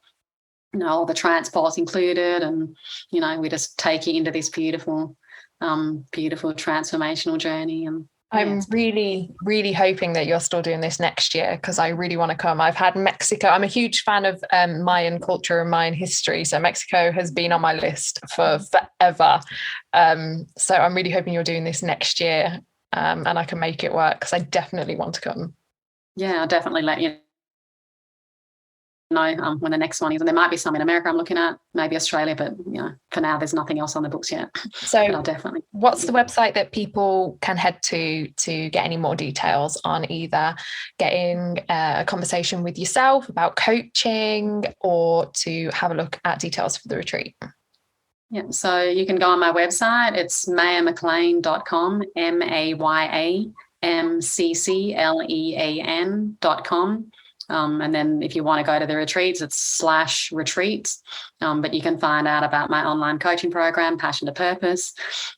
all the transport's included, and, we just take you into this beautiful transformational journey. And I'm really, really hoping that you're still doing this next year, because I really want to come. I've had Mexico. I'm a huge fan of Mayan culture and Mayan history. So Mexico has been on my list for forever. So I'm really hoping you're doing this next year and I can make it work, because I definitely want to come. Yeah, I'll definitely let you know when the next one is. And there might be some in America I'm looking at, maybe Australia, but for now there's nothing else on the books yet. So I'll definitely. What's the website that people can head to get any more details on either getting a conversation with yourself about coaching, or to have a look at details for the retreat? Yeah, so you can go on my website. It's mayamcclean.com, MAYAMCCLEAN.com. And then if you want to go to the retreats, it's /retreats. But you can find out about my online coaching program, Passion to Purpose.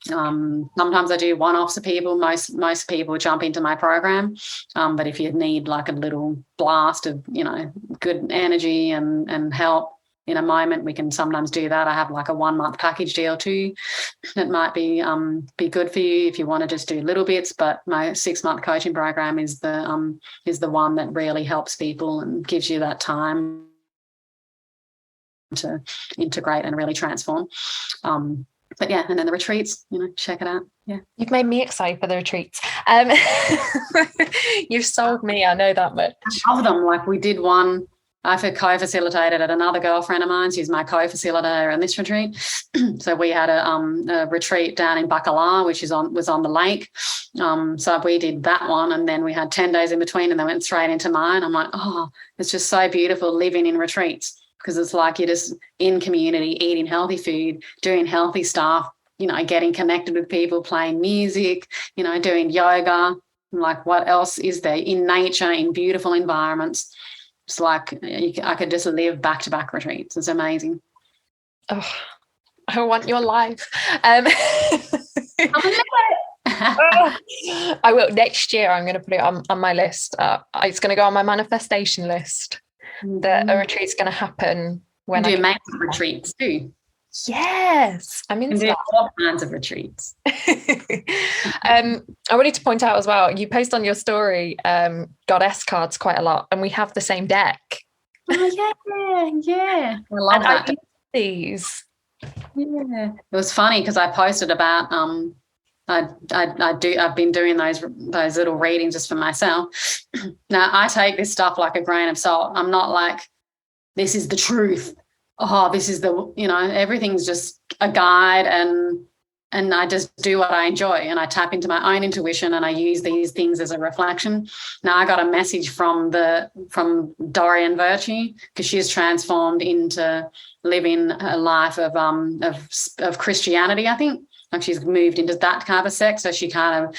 Sometimes I do one-offs for people. Most people jump into my program. But if you need like a little blast of, good energy and help in a moment, we can sometimes do that. I have like a 1-month package deal too. That might be good for you if you want to just do little bits. But my 6-month coaching program is the one that really helps people and gives you that time to integrate and really transform. But yeah, and then the retreats, check it out. Yeah, you've made me excited for the retreats. You've sold me. I know that much. I love them. Like we did one. I've co-facilitated at another girlfriend of mine. She's my co-facilitator in this retreat. So we had a retreat down in Bacalar, which was on the lake. So we did that one, and then we had 10 days in between, and then went straight into mine. I'm like, oh, it's just so beautiful living in retreats, because it's like you're just in community, eating healthy food, doing healthy stuff, getting connected with people, playing music, doing yoga. Like, what else is there in nature, in beautiful environments? It's like I could just live back-to-back retreats. It's amazing. Oh, I want your life. I will. Next year, I'm going to put it on my list. It's going to go on my manifestation list. That a retreat's going to happen when I do make retreats too. Yes, I'm into that. All kinds of retreats. I wanted to point out as well, you post on your story goddess cards quite a lot, and we have the same deck. Oh yeah, I love that. I these. Yeah, it was funny because I posted about I've been doing those little readings just for myself. Now I take this stuff like a grain of salt. I'm not like, this is the truth. Oh, this is everything's just a guide, and I just do what I enjoy, and I tap into my own intuition, and I use these things as a reflection. Now I got a message from Dorian Virtue, because she's transformed into living a life of Christianity, I think. Like she's moved into that kind of a sect, so she kind of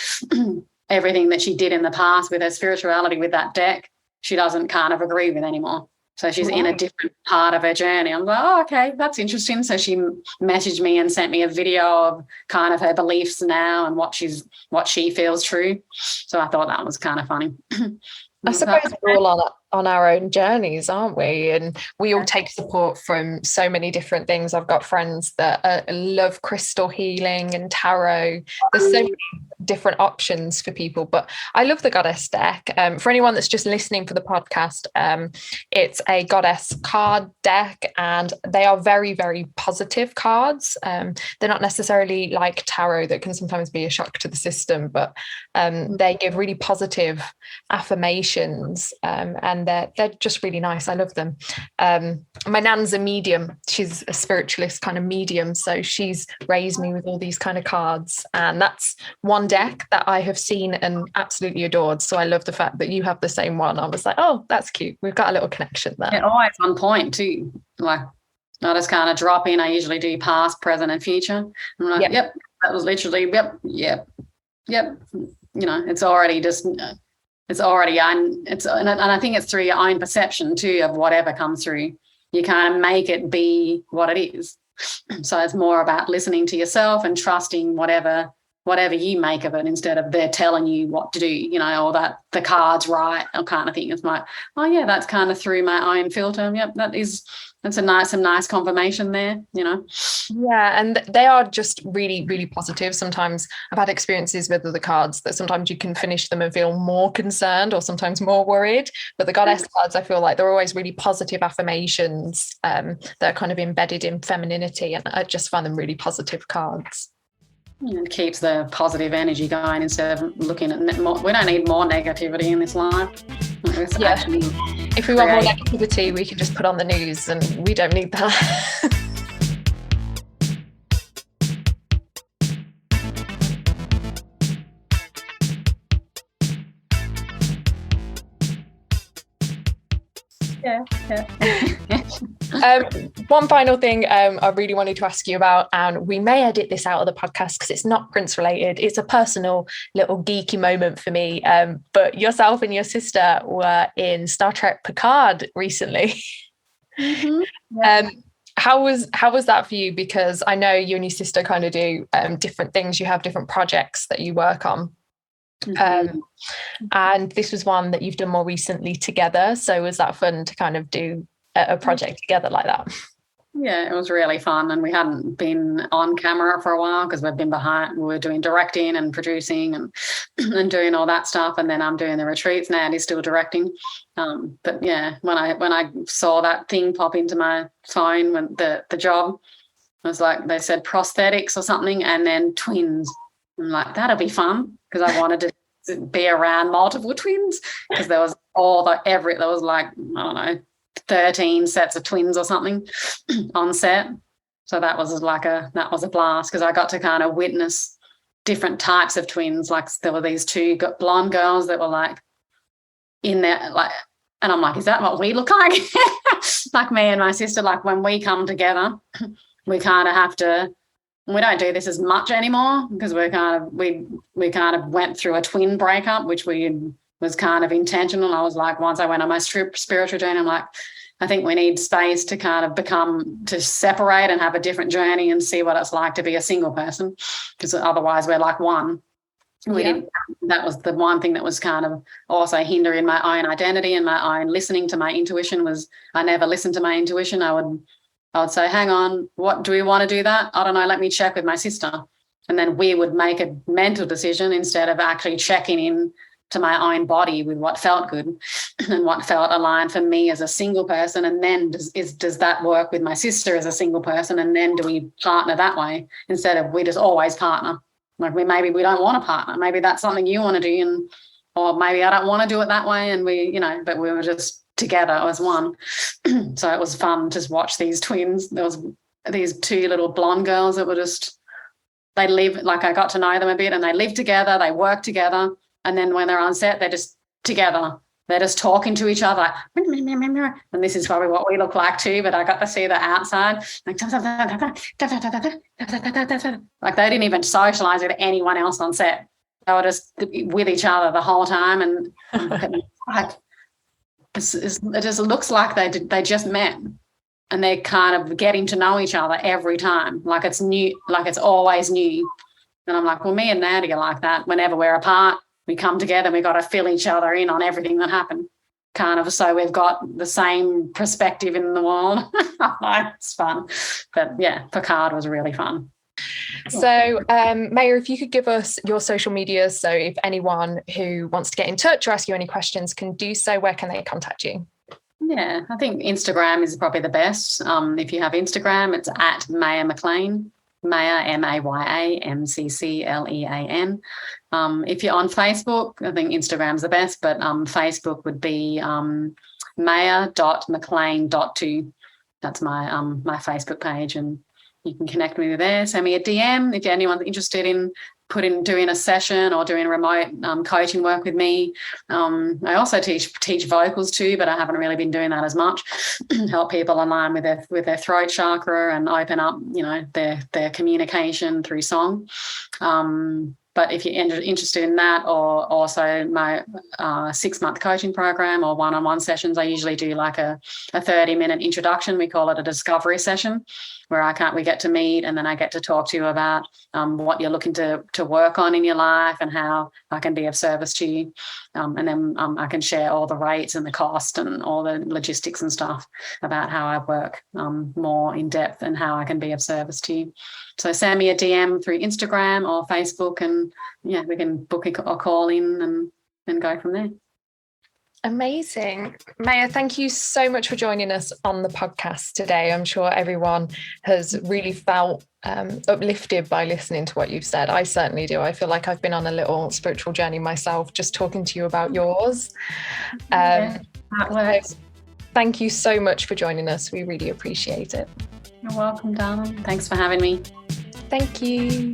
everything that she did in the past with her spirituality with that deck, she doesn't kind of agree with anymore. So she's in a different part of her journey. I'm like, oh, okay, that's interesting. So she messaged me and sent me a video of kind of her beliefs now and what she feels true. So I thought that was kind of funny. I suppose we're all on our own journeys, aren't we? And we all take support from so many different things. I've got friends that love crystal healing and tarot. There's so many different options for people, but I love the goddess deck. For anyone that's just listening for the podcast, it's a goddess card deck, and they are very, very positive cards. They're not necessarily like tarot that can sometimes be a shock to the system, but they give really positive affirmations, and they're just really nice. I love them. My nan's a medium. She's a spiritualist kind of medium, so she's raised me with all these kind of cards, and that's one deck that I have seen and absolutely adored. So I love the fact that you have the same one. I was like, oh, that's cute. We've got a little connection there. Yeah, always on point too. Like I just kind of drop in. I usually do past, present, and future. I'm like, yep, that was literally, yep. It's already just, and I think it's through your own perception too of whatever comes through. You kind of make it be what it is. So it's more about listening to yourself and trusting whatever you make of it, instead of they're telling you what to do, or that the card's right or kind of thing. It's like, oh yeah, that's kind of through my own filter. Yep, that's some nice confirmation there. Yeah, and they are just really, really positive. Sometimes I've had experiences with other cards that sometimes you can finish them and feel more concerned or sometimes more worried. But the goddess cards, I feel like they're always really positive affirmations that are kind of embedded in femininity, and I just find them really positive cards. It keeps the positive energy going instead of looking at more. We don't need more negativity in this life. If we want more negativity, we can just put on the news, and we don't need that. One final thing I really wanted to ask you about, and we may edit this out of the podcast because it's not Prince related. It's a personal little geeky moment for me. But yourself and your sister were in Star Trek Picard recently. Mm-hmm. Yeah. How was that for you? Because I know you and your sister kind of do different things. You have different projects that you work on. Mm-hmm. And this was one that you've done more recently together. So was that fun to kind of do a project together like that? Yeah, it was really fun, and we hadn't been on camera for a while because we were doing directing and producing and doing all that stuff, and then I'm doing the retreats now, and he's still directing. But yeah, when I saw that thing pop into my phone, when the job was like, they said prosthetics or something, and then twins. I'm like, that'll be fun, because I wanted to be around multiple twins, because there was there was like, I don't know, 13 sets of twins or something on set. So that was a blast, because I got to kind of witness different types of twins. Like there were these two blonde girls that were like in there, like, and I'm like, is that what we look like? Like me and my sister, like when we come together, we kind of have to. We don't do this as much anymore, because we kind of went through a twin breakup, which was kind of intentional. I was like, once I went on my spiritual journey, I'm like, I think we need space to kind of to separate and have a different journey and see what it's like to be a single person, because otherwise we're like one. That was the one thing that was kind of also hindering my own identity and my own listening to my intuition. Was I never listened to my intuition. I would say, hang on, what do we want to do that? I don't know, let me check with my sister. And then we would make a mental decision instead of actually checking in to my own body with what felt good and what felt aligned for me as a single person. And then does that work with my sister as a single person? And then do we partner that way instead of we just always partner? Like maybe we don't want to partner. Maybe that's something you want to do, or maybe I don't want to do it that way. And but we were just together as one. So it was fun to watch these twins. There was these two little blonde girls that were I got to know them a bit, and they live together, they work together, and then when they're on set, they're just together. They're just talking to each other, and this is probably what we look like too, but I got to see the outside. Like they didn't even socialise with anyone else on set. They were just with each other the whole time, and like, it just looks like they just met, and they're kind of getting to know each other every time, like it's new, like it's always new. And I'm like, well, me and Natty are like that. Whenever we're apart, we come together and we got to fill each other in on everything that happened, kind of, so we've got the same perspective in the world. It's fun. But yeah, Picard was really fun. So Maya, if you could give us your social media, so if anyone who wants to get in touch or ask you any questions can do so, where can they contact you? Yeah, I think Instagram is probably the best. If you have Instagram, it's at Maya McClean, Maya, Maya McClean. If you're on Facebook, I think Instagram's the best, but Facebook would be maya.mcclean.2. That's my Facebook page, and you can connect with me there. Send me a DM if anyone's interested in doing a session or doing remote coaching work with me. I also teach vocals too, but I haven't really been doing that as much. Help people align with their throat chakra and open up, their communication through song. But if you're interested in that, or also my 6-month coaching program or one-on-one sessions, I usually do like a 30-minute introduction. We call it a discovery session, where we get to meet, and then I get to talk to you about what you're looking to work on in your life and how I can be of service to you. And then I can share all the rates and the cost and all the logistics and stuff about how I work more in depth and how I can be of service to you. So send me a DM through Instagram or Facebook, and we can book a call in and go from there. Amazing. Maya, thank you so much for joining us on the podcast today. I'm sure everyone has really felt uplifted by listening to what you've said. I certainly do. I feel like I've been on a little spiritual journey myself, just talking to you about yours. That works. Thank you so much for joining us. We really appreciate it. You're welcome, darling. Thanks for having me. Thank you.